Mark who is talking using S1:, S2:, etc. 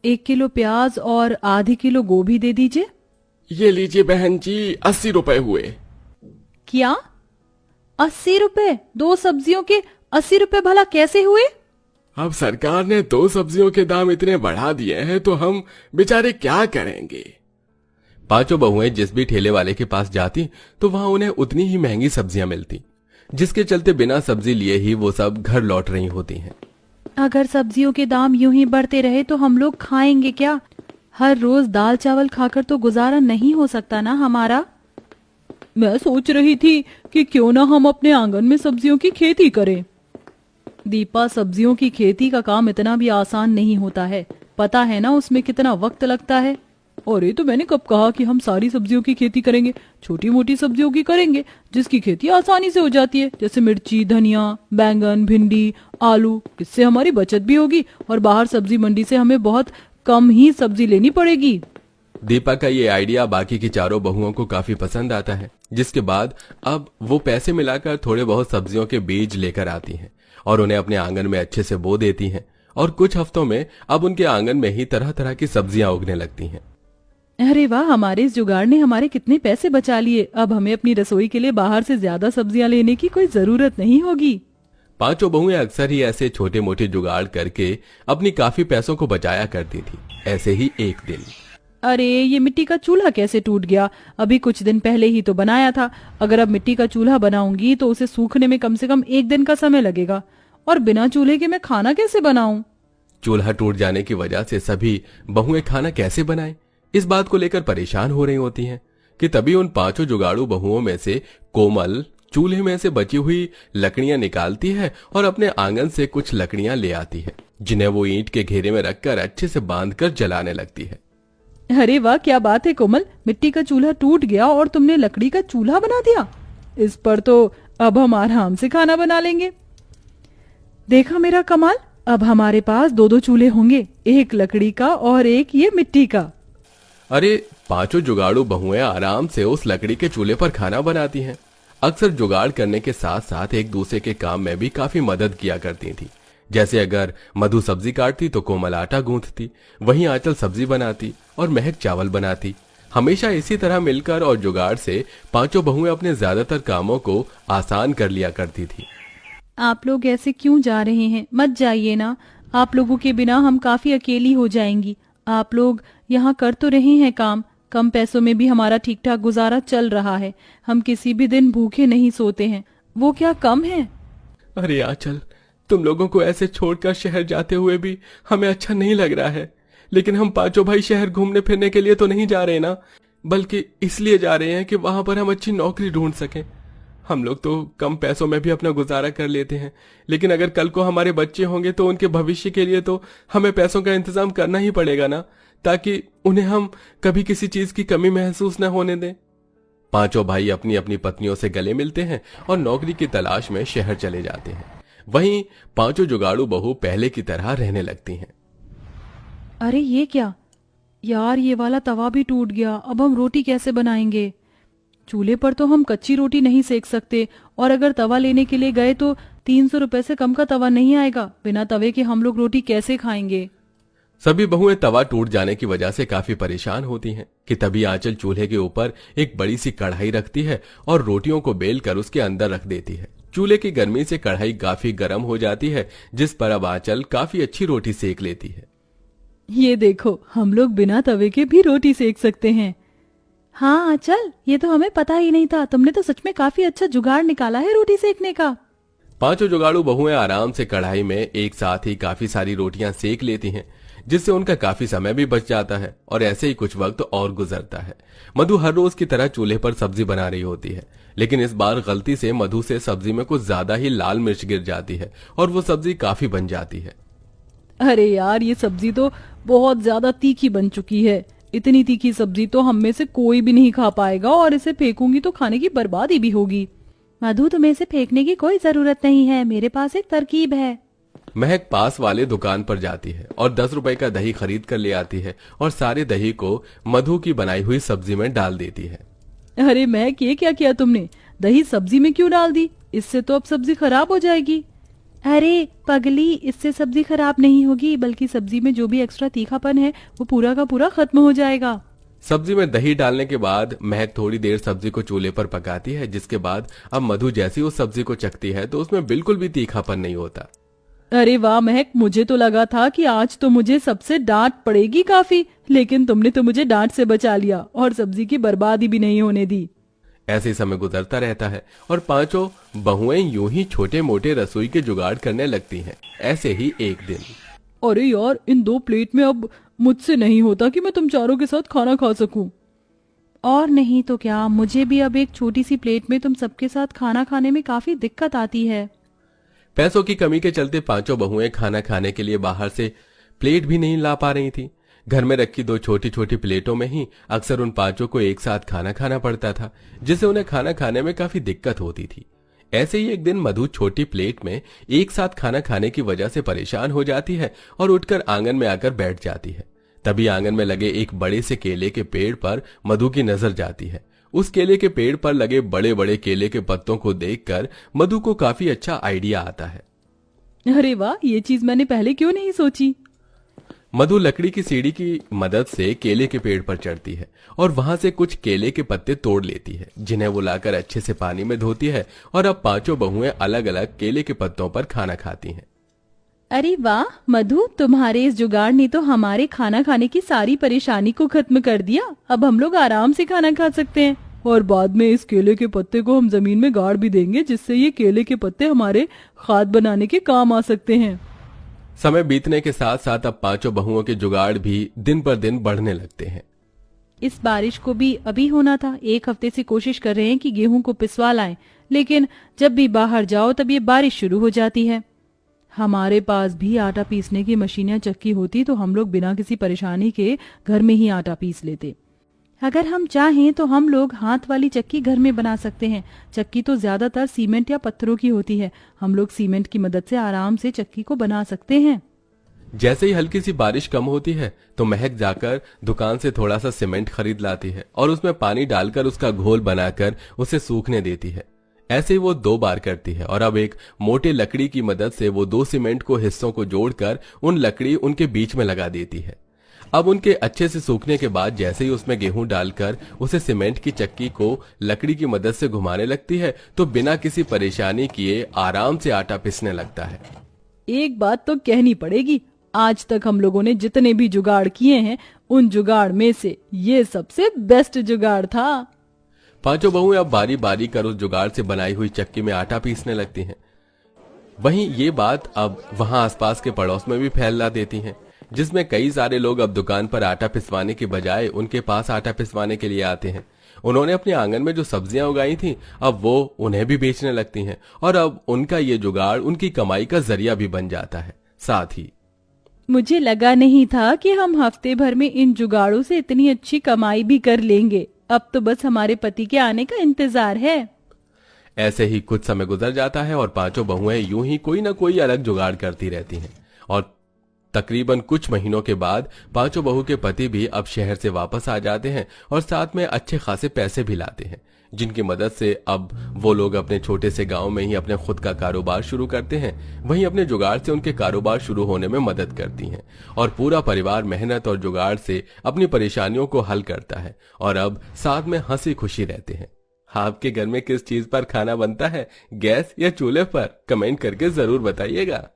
S1: 1 kilo प्याज और आधी किलो गोभी दे दीजिए।
S2: ये लीजिए बहन जी, 80 रुपए हुए।
S1: क्या 80 रुपए? 2 सब्जियों के 80 रुपए भला कैसे हुए?
S2: अब सरकार ने 2 सब्जियों के दाम इतने बढ़ा दिए हैं तो हम बेचारे क्या करेंगे। पांचों बहुएं जिस भी ठेले वाले के पास जाती तो वहां उन्हें उतनी ही महंगी सब्जियां मिलती, जिसके चलते बिना सब्जी लिए ही वो सब घर लौट रही होती हैं।
S1: अगर सब्जियों के दाम यूं ही बढ़ते रहे तो हम लोग खाएंगे क्या? हर रोज दाल चावल खाकर तो गुजारा नहीं हो सकता ना हमारा। मैं सोच रही थी कि क्यों ना हम अपने आंगन में सब्जियों की खेती करें। दीपा, सब्जियों की खेती का काम इतना भी आसान नहीं होता है, पता है ना उसमें कितना वक्त लगता है। और ये तो मैंने कब कहा कि हम सारी सब्जियों की खेती करेंगे, छोटी मोटी सब्जियों की करेंगे जिसकी खेती आसानी से हो जाती है, जैसे मिर्ची, धनिया, बैंगन, भिंडी, आलू। इससे हमारी बचत भी होगी और बाहर सब्जी मंडी से हमें बहुत कम ही सब्जी लेनी पड़ेगी।
S2: दीपा का ये आइडिया बाकी की चारों बहुओं को काफी पसंद आता है, जिसके बाद अब वो पैसे मिलाकर थोड़े बहुत सब्जियों के बीज लेकर आती हैं और उन्हें अपने आंगन में अच्छे से बो देती हैं। और कुछ हफ्तों में अब उनके आंगन में ही तरह तरह की सब्जियां उगने लगती हैं।
S1: अरे वाह, हमारे इस जुगाड़ ने हमारे कितने पैसे बचा लिए। अब हमें अपनी रसोई के लिए बाहर से ज्यादा सब्जियां लेने की कोई जरूरत नहीं होगी।
S2: पांचों बहुएं अक्सर ही ऐसे छोटे मोटे जुगाड़ करके अपनी काफी पैसों को बचाया करती थी। ऐसे ही एक दिन,
S1: अरे ये मिट्टी का चूल्हा कैसे टूट गया? अभी कुछ दिन पहले ही तो बनाया था। अगर अब मिट्टी का चूल्हा बनाऊंगी तो उसे सूखने में कम से कम 1 दिन का समय लगेगा, और बिना चूल्हे के मैं खाना कैसे बनाऊं?
S2: चूल्हा टूट जाने की वजह से सभी बहुएं खाना कैसे बनाएं, इस बात को लेकर परेशान हो रही होती हैं कि तभी उन पांचों जुगाड़ू बहुओं में से कोमल चूल्हे में से बची हुई लकड़ियां निकालती है और अपने आंगन से कुछ लकड़ियां ले आती है, जिन्हें वो ईंट के घेरे में रखकर अच्छे से बांधकर जलाने लगती है।
S1: अरे वाह, क्या बात है कोमल, मिट्टी का चूल्हा टूट गया और तुमने लकड़ी का चूल्हा बना दिया। इस पर तो अब हम आराम से खाना बना लेंगे। देखा मेरा कमाल, अब हमारे पास 2-2 चूल्हे होंगे, एक लकड़ी का और एक ये मिट्टी का।
S2: अरे पांचों जुगाड़ू बहुएं आराम से उस लकड़ी के चूल्हे पर खाना बनाती हैं। अक्सर जुगाड़ करने के साथ साथ एक दूसरे के काम में भी काफी मदद किया करती थी। जैसे अगर मधु सब्जी काटती तो कोमल आटा गूंथती, वहीं आंचल सब्जी बनाती और महक चावल बनाती। हमेशा इसी तरह मिलकर और जुगाड़ से पांचों बहुएं अपने ज्यादातर कामों को आसान कर लिया करती थी।
S1: आप लोग ऐसे क्यों जा रहे हैं? मत जाइए ना, आप लोगों के बिना हम काफी अकेली हो जाएंगी। आप लोग यहाँ कर तो रहे हैं काम, कम पैसों में भी हमारा ठीक ठाक गुजारा चल रहा है। हम किसी भी दिन भूखे नहीं सोते हैं, वो क्या कम है?
S2: अरे आंचल, तुम लोगों को ऐसे छोड़कर शहर जाते हुए भी हमें अच्छा नहीं लग रहा है, लेकिन हम पांचों भाई शहर घूमने फिरने के लिए तो नहीं जा रहे ना, बल्कि इसलिए जा रहे हैं कि वहां पर हम अच्छी नौकरी ढूंढ सकें। हम लोग तो कम पैसों में भी अपना गुजारा कर लेते हैं, लेकिन अगर कल को हमारे बच्चे होंगे तो उनके भविष्य के लिए तो हमें पैसों का इंतजाम करना ही पड़ेगा ना, ताकि उन्हें हम कभी किसी चीज की कमी महसूस न होने दें। पांचों भाई अपनी अपनी पत्नियों से गले मिलते हैं और नौकरी की तलाश में शहर चले जाते हैं। वहीं पांचों जुगाड़ू बहू पहले की तरह रहने लगती हैं।
S1: अरे ये क्या यार, ये वाला तवा भी टूट गया। अब हम रोटी कैसे बनाएंगे? चूल्हे पर तो हम कच्ची रोटी नहीं सेक सकते, और अगर तवा लेने के लिए गए तो 300 रुपए से कम का तवा नहीं आएगा। बिना तवे के हम लोग रोटी कैसे खाएंगे?
S2: सभी बहुएं तवा टूट जाने की वजह से काफी परेशान होती हैं कि तभी आंचल चूल्हे के ऊपर एक बड़ी सी कढ़ाई रखती है और रोटियों को बेल कर उसके अंदर रख देती है। चूल्हे की गर्मी से कढ़ाई काफी गर्म हो जाती है, जिस पर अब आंचल काफी अच्छी रोटी सेक लेती है।
S1: ये देखो, हम लोग बिना तवे के भी रोटी सेक सकते हैं। हाँ आंचल, ये तो हमें पता ही नहीं था। तुमने तो सच में काफी अच्छा जुगाड़ निकाला है रोटी सेकने का।
S2: पांचों जुगाड़ू बहुएं आराम से कढ़ाई में एक साथ ही काफी सारी रोटियां सेक लेती हैं, जिससे उनका काफी समय भी बच जाता है और ऐसे ही कुछ वक्त और गुजरता है। मधु हर रोज की तरह चूल्हे पर सब्जी बना रही होती है, लेकिन इस बार गलती से मधु से सब्जी में कुछ ज्यादा ही लाल मिर्च गिर जाती है और वो सब्जी काफी बन जाती है।
S1: अरे यार, ये सब्जी तो बहुत ज्यादा तीखी बन चुकी है। इतनी तीखी सब्जी तो हम में से कोई भी नहीं खा पाएगा, और इसे फेंकूंगी तो खाने की बर्बादी भी होगी। मधु, तुम्हें इसे फेंकने की कोई जरूरत नहीं है, मेरे पास एक तरकीब है।
S2: महक पास वाले दुकान पर जाती है और 10 रुपए का दही खरीद कर ले आती है और सारे दही को मधु की बनाई हुई सब्जी में डाल देती है।
S1: अरे महक, ये क्या किया तुमने? दही सब्जी में क्यों डाल दी? इससे तो अब सब्जी खराब हो जाएगी। अरे पगली, इससे सब्जी खराब नहीं होगी, बल्कि सब्जी में जो भी एक्स्ट्रा तीखापन है वो पूरा का पूरा खत्म हो जाएगा।
S2: सब्जी में दही डालने के बाद महक थोड़ी देर सब्जी को चूल्हे पर पकाती है, जिसके बाद अब मधु जैसी उस सब्जी को चखती है तो उसमें बिल्कुल भी तीखापन नहीं होता।
S1: अरे वाह महक, मुझे तो लगा था कि आज तो मुझे सबसे डांट पड़ेगी काफी, लेकिन तुमने तो मुझे डांट से बचा लिया और सब्जी की बर्बादी भी नहीं होने दी।
S2: ऐसे ही समय गुजरता रहता है और पांचों बहुएं यूं ही छोटे मोटे रसोई के जुगाड़ करने लगती हैं। ऐसे ही एक दिन,
S1: अरे यार, इन 2 प्लेट में अब मुझसे नहीं होता कि मैं तुम चारों के साथ खाना खा सकूं। और नहीं तो क्या, मुझे भी अब एक छोटी सी प्लेट में तुम सबके साथ खाना खाने में काफी दिक्कत आती है।
S2: पैसों की कमी के चलते पांचों बहुएं खाना खाने के लिए बाहर से प्लेट भी नहीं ला पा रही थी। घर में रखी 2 छोटी छोटी प्लेटों में ही अक्सर उन पांचों को एक साथ खाना खाना पड़ता था, जिससे उन्हें खाना खाने में काफी दिक्कत होती थी। ऐसे ही एक दिन मधु छोटी प्लेट में एक साथ खाना खाने की वजह से परेशान हो जाती है और उठकर आंगन में आकर बैठ जाती है। तभी आंगन में लगे एक बड़े से केले के पेड़ पर मधु की नजर जाती है। उस केले के पेड़ पर लगे बड़े बड़े केले के पत्तों को देखकर मधु को काफी अच्छा आइडिया आता है।
S1: अरे वाह, ये चीज मैंने पहले क्यों नहीं सोची।
S2: मधु लकड़ी की सीढ़ी की मदद से केले के पेड़ पर चढ़ती है और वहां से कुछ केले के पत्ते तोड़ लेती है, जिन्हें वो लाकर अच्छे से पानी में धोती है। और अब पांचों बहुएं अलग अलग केले के पत्तों पर खाना खाती हैं।
S1: अरे वाह मधु, तुम्हारे इस जुगाड़ ने तो हमारे खाना खाने की सारी परेशानी को खत्म कर दिया। अब हम लोग आराम से खाना खा सकते हैं और बाद में इस केले के पत्ते को हम जमीन में गाड़ भी देंगे, जिससे ये केले के पत्ते हमारे खाद बनाने के काम आ सकते हैं।
S2: समय बीतने के साथ साथ अब पांचों बहुओं के जुगाड़ भी दिन पर दिन बढ़ने लगते हैं।
S1: इस बारिश को भी अभी होना था। 1 हफ्ते से कोशिश कर रहे हैं कि गेहूं को पिसवा लाएं, लेकिन जब भी बाहर जाओ तब ये बारिश शुरू हो जाती है। हमारे पास भी आटा पीसने की मशीन या चक्की होती तो हम लोग बिना किसी परेशानी के घर में ही आटा पीस लेते। अगर हम चाहें तो हम लोग हाथ वाली चक्की घर में बना सकते हैं। चक्की तो ज्यादातर सीमेंट या पत्थरों की होती है। हम लोग सीमेंट की मदद से आराम से चक्की को बना सकते हैं।
S2: जैसे ही हल्की सी बारिश कम होती है तो महक जाकर दुकान से थोड़ा सा सीमेंट खरीद लाती है और उसमें पानी डालकर उसका घोल बनाकर उसे सूखने देती है। ऐसे ही वो 2 बार करती है और अब एक मोटे लकड़ी की मदद से वो 2 सीमेंट को हिस्सों को जोड़कर उन लकड़ी उनके बीच में लगा देती है। अब उनके अच्छे से सूखने के बाद जैसे ही उसमें गेहूं डालकर उसे सीमेंट की चक्की को लकड़ी की मदद से घुमाने लगती है तो बिना किसी परेशानी किए आराम से आटा पिसने लगता है।
S1: एक बात तो कहनी पड़ेगी, आज तक हम लोगों ने जितने भी जुगाड़ किए हैं उन जुगाड़ में से ये सबसे बेस्ट जुगाड़ था।
S2: पांचों बहुएं अब बारी बारी कर उस जुगाड़ से बनाई हुई चक्की में आटा पीसने लगती हैं। वहीं ये बात अब वहां आसपास के पड़ोस में भी फैला देती हैं, जिसमें कई सारे लोग अब दुकान पर आटा पिसवाने के बजाय उनके पास आटा पिसवाने के लिए आते हैं। उन्होंने अपने आंगन में जो सब्जियां उगाई थी अब वो उन्हें भी बेचने लगती हैं और अब उनका ये जुगाड़ उनकी कमाई का जरिया भी बन जाता है। साथ ही
S1: मुझे लगा नहीं था कि हम हफ्ते भर में इन जुगाड़ों से इतनी अच्छी कमाई भी कर लेंगे। अब तो बस हमारे पति के आने का इंतजार है।
S2: ऐसे ही कुछ समय गुजर जाता है और पांचों बहुएं यूं ही कोई ना कोई अलग जुगाड़ करती रहती हैं और तकरीबन कुछ महीनों के बाद पांचों बहू के पति भी अब शहर से वापस आ जाते हैं और साथ में अच्छे खासे पैसे भी लाते हैं, जिनकी मदद से अब वो लोग अपने छोटे से गांव में ही अपने खुद का कारोबार शुरू करते हैं। वहीं अपने जुगाड़ से उनके कारोबार शुरू होने में मदद करती हैं और पूरा परिवार मेहनत और जुगाड़ से अपनी परेशानियों को हल करता है और अब साथ में हंसी खुशी रहते हैं। आपके घर में किस चीज पर खाना बनता है, गैस या चूल्हे पर? कमेंट करके जरूर बताइएगा।